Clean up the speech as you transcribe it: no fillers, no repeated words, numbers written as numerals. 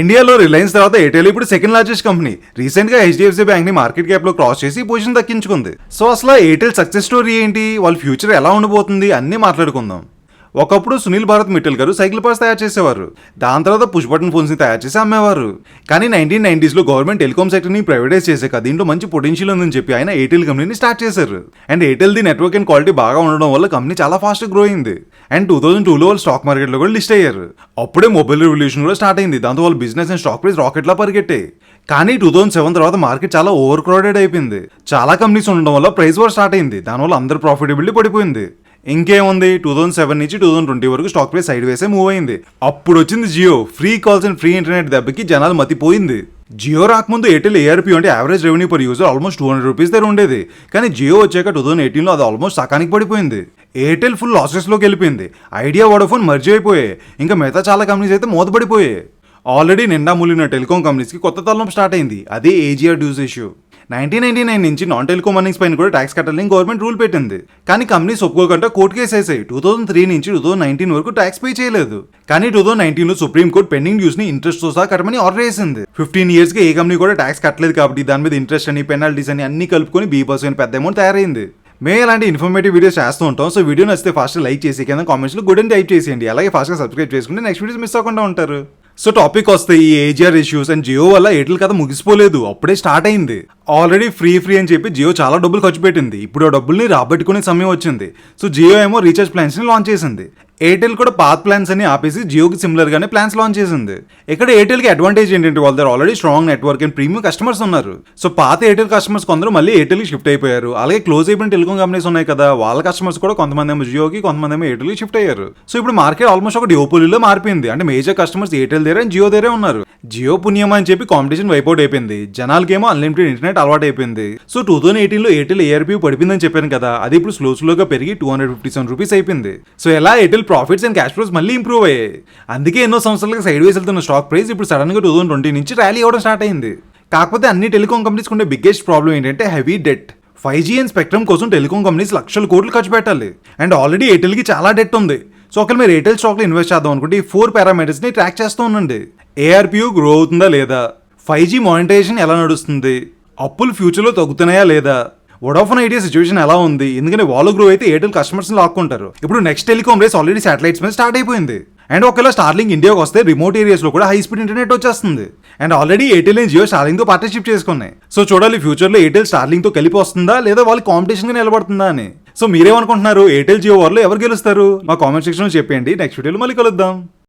ఇండియాలో రిలయన్స్ తర్వాత ఎయిర్టెల్ ఇప్పుడు సెకండ్ లార్జెస్ట్ కంపెనీ. రీసెంట్ గా హెచ్డిఎఫ్సి బ్యాంక్ ని మార్కెట్ క్యాప్ లో క్రాస్ చేసి పొజిషన్ దక్కించుకుంది. సో అసలు ఎయిర్టెల్ సక్సెస్ స్టోరీ ఏంటి, వాళ్ళ ఫ్యూచర్ ఎలా ఉండబోతుంది అన్ని మాట్లాడుకుందాం. ఒకప్పుడు సునీల్ భారత్ మిట్టల్ గారు సైకిల్ పార్ట్స్ తయారు చేసేవారు. దాని తర్వాత పుష్ బటన్ ఫోన్స్ ని తయారు చేసి అమ్మేవారు. కానీ 1990s లో గవర్నమెంట్ టెలికాం సెక్టర్ ని ప్రైవేటైజ్ చేసాక దీంట్లో మంచి పొటెన్షియల్ ఉందని చెప్పి ఆయన ఎయిర్టెల్ కంపెనీని స్టార్ట్ చేశారు. And Airtel the network and quality బాగా ఉండడం వల్ల కంపెనీ చాలా ఫాస్ట్ గ్రో అయింది. అండ్ 2002లో వాళ్ళు స్టాక్ మార్కెట్ లో కూడా లిస్ట్ అయ్యారు. అప్పుడే మొబైల్ రెవల్యూషన్ కూడా స్టార్ట్ అయింది. దాంతో వాళ్ళ business and stock price rocket లా పరిగెట్టాయి. కానీ 2007 తర్వాత మార్కెట్ చాలా ఓవర్ క్రౌడెడ్ అయిపోయింది. చాలా కంపెనీస్ ఉండడం వల్ల ప్రైస్ వార్ స్టార్ట్ అయింది. దానివల్ల అందరి ప్రాఫిటబిలిటీ పడిపోయింది. ఇంకేముంది, 2007 నుంచి 2020 వరకు stock price sideways move అయింది. అప్పుడు వచ్చింది Jio. Free calls and free internet దెబ్బకి జనాలు మతిపోయింది. జియో రాకముందు ఎయిర్టెల్ ఏఆర్పీ అంటే average revenue per user almost 200 rupees దగ్గర ఉండేది. కానీ జియో వచ్చాక 2018లో అది ఆల్మోస్ట్ సకానికి పడిపోయింది. ఎయిర్టెల్ ఫుల్ లాసెస్లోకి వెళ్ళిపోయింది. ఐడియా, వోడాఫోన్ మర్జ్ అయిపోయాయి. ఇంకా మిగతా చాలా కంపెనీస్ అయితే మూతపడిపోయాయి. ఆల్రెడీ నిండా మూలిన టెలికాం కంపెనీస్కి కొత్త తలనొప్పి స్టార్ట్ అయింది. అదే ఏజిఆర్ డ్యూస్ ఇష్యూ. 1999 నుంచి నాన్ టెలికాం ఎర్నింగ్స్ పైన కూడా ట్యాక్స్ కట్టాలని గవర్నమెంట్ రూల్ పెట్టింది. కానీ కంపెనీస్ ఒప్పుకోకుండా కోర్టు కేసు వేసాయి. 2003 నుంచి 2019 వరకు ట్యాక్స్ పే చేయలేదు. కానీ 2019లో సుప్రీం కోర్టు పెండింగ్ డ్యూస్ ని ఇంట్రెస్ట్ తో సహా కట్టమని ఆర్డర్ చేసింది. 15 years కి ఏ కంపెనీ కూడా ట్యాక్స్ కట్టలేదు కాబట్టి దాని మీద ఇంట్రెస్ట్ అని, పెనాల్టీస్ అని అన్ని కలుపుకొని B% పెద్ద అమౌంట్ తయారైంది. మేము ఇలాంటి ఇన్ఫర్మేటివ్ వీడియోస్ చేస్తూ ఉంటాం. సో వీడియో నచ్చితే ఫాస్ట్ లైక్ చేసి కింద కామెంట్స్ లో గుడ్ అని టైప్ చేసేయండి. అలాగే ఫాస్ట్ గా సబ్స్క్రైబ్ చేసుకుంటే నెక్స్ట్ వీడియోస్ మిస్ అవ్వకుండా ఉంటారు. సో టాపిక్ వస్తే ఈ ఏజిఆర్ ఇష్యూస్ అండ్ జియో వల్ల ఎయిర్టెల్ కథ ముగిసిపోలేదు, అప్పుడే స్టార్ట్ అయింది. ఆల్రెడీ ఫ్రీ అని చెప్పి జియో చాలా డబ్బులు ఖర్చు పెట్టింది. ఇప్పుడు ఆ డబ్బుల్ని రాబట్టుకునే సమయం వచ్చింది. సో జియో ఏమో రీఛార్జ్ ప్లాన్స్ ని లాంచ్ చేసింది. ఎయిర్టెల్ కూడా పాత్ ప్లాన్స్ అని ఆపేసి జియోకి సిమిలర్ గానే ప్లాన్స్ లాంచ్ చేసింది. ఇక్కడ ఎయిర్టెల్ కి అడ్వాంటేజ్ ఏంటంటే వాళ్ళ దగ్గర already strong network and premium customers ఉన్నారు. సో పాత ఎయిర్టెల్ కస్టమర్స్ కొందరు మళ్ళీ ఎయిర్టెల్ కి షిఫ్ట్ అయిపోయారు. అలాగే క్లోజ్ అయిపోయిన టెలికాం కంపెనీస్ ఉన్నాయి కదా, వాళ్ళ కస్టమర్స్ కూడా కొంతమంది ఏమో జియోకి, కొంతమంది ఏమో ఎయిర్టెల్ కి షిఫ్ట్ అయ్యారు. సో ఇప్పుడు మార్కెట్ ఆల్మోస్ట్ ఒక డియోపోలీలో మారిపోయింది. అంటే మేజర్ కస్టమర్స్ ఎయిర్టెల్ దగ్గర అండ్ జియో దగ్గర ఉన్నారు. జియో పుణ్యం అని చెప్పి కాంపిటీషన్ వైపౌట్ అయిపోయింది. జనాలకేమో అన్లిమిటెడ్ ఇంటర్నెట్ అలవాటు అయిపోయింది. సో 2018లో ఎయిర్టెల్ ఏఆర్పీ పడిపోయిందని చెప్పాను కదా, అది ఇప్పుడు స్లోగా పెరిగి 257 రూపీస్ అయిపోయింది. సో ఎలా Airtel profits and cash flows మళ్ళీ ఇంప్రూవ్ అయ్యాయి. అందుకే ఎన్నో సంవత్సరాలుగా సైడ్ వేస్ వెళ్తున్న స్టాక్ ప్రైస్ ఇప్పుడు సడన్ గా 2020 నుంచి ర్యాలీ అవ్వడం స్టార్ట్ అయింది. కాకపోతే అన్ని టెలికాం కంపెనీస్ ఉండే బిగ్గెస్ట్ ప్రాబ్లం ఏంటంటే heavy debt. 5G and spectrum కోసం టెలికాం కంపెనీస్ లక్షల కోట్లు ఖర్చు పెట్టాలి. అండ్ ఆల్రెడీ ఎయిర్టెల్ కి చాలా డెట్ ఉంది. సో ఒకవేళ మీరు ఎయిర్టెల్ స్టాక్ లో ఇన్వెస్ట్ చేద్దాం అనుకుంటే ఈ 4 పారామీటర్స్ ని ట్రాక్ చేస్తూ ఉండండి. ఏఆర్పియు గ్రో అవుతుందా లేదా, 5G మానిటైజేషన్ ఎలా నడుస్తుంది, అప్పులు ఫ్యూచర్ లో తగ్గుతున్నాయా లేదా, వోడాఫోన్ ఐడియా సిచ్యువేషన్ ఎలా ఉంది. ఎందుకంటే వాళ్ళు గ్రో అయితే ఎయిర్టెల్ కస్టమర్స్ లాక్కుంటారు. ఇప్పుడు next telecom race already satellites మీద స్టార్ట్ అయిపోయింది. అండ్ ఒకవేళ స్టార్లింక్ ఇండియాకి వస్తే రిమోట్ ఏరియాస్ లో కూడా హై స్పీడ్ ఇంటర్నెట్ వచ్చేస్తుంది. And already Airtel and Jio Starlink తో పార్ట్నర్షిప్ చేసుకున్నాయి. సో చూడాలి ఫ్యూచర్ లో ఎయిర్టెల్ స్టార్లింక్ తో కలిపి వస్తుందా లేదా వాళ్ళు కాంపిటీషన్ గా నిలబడుతుందా అని. సో మీరేమనుకుంటున్నారు, ఎయిర్టెల్ జియో వార్లో ఎవరు గెలుస్తారు? మా కామెంట్ సెక్షన్ లో చెప్పండి. నెక్స్ట్ వీడియోలో మళ్ళీ కలుద్దాం.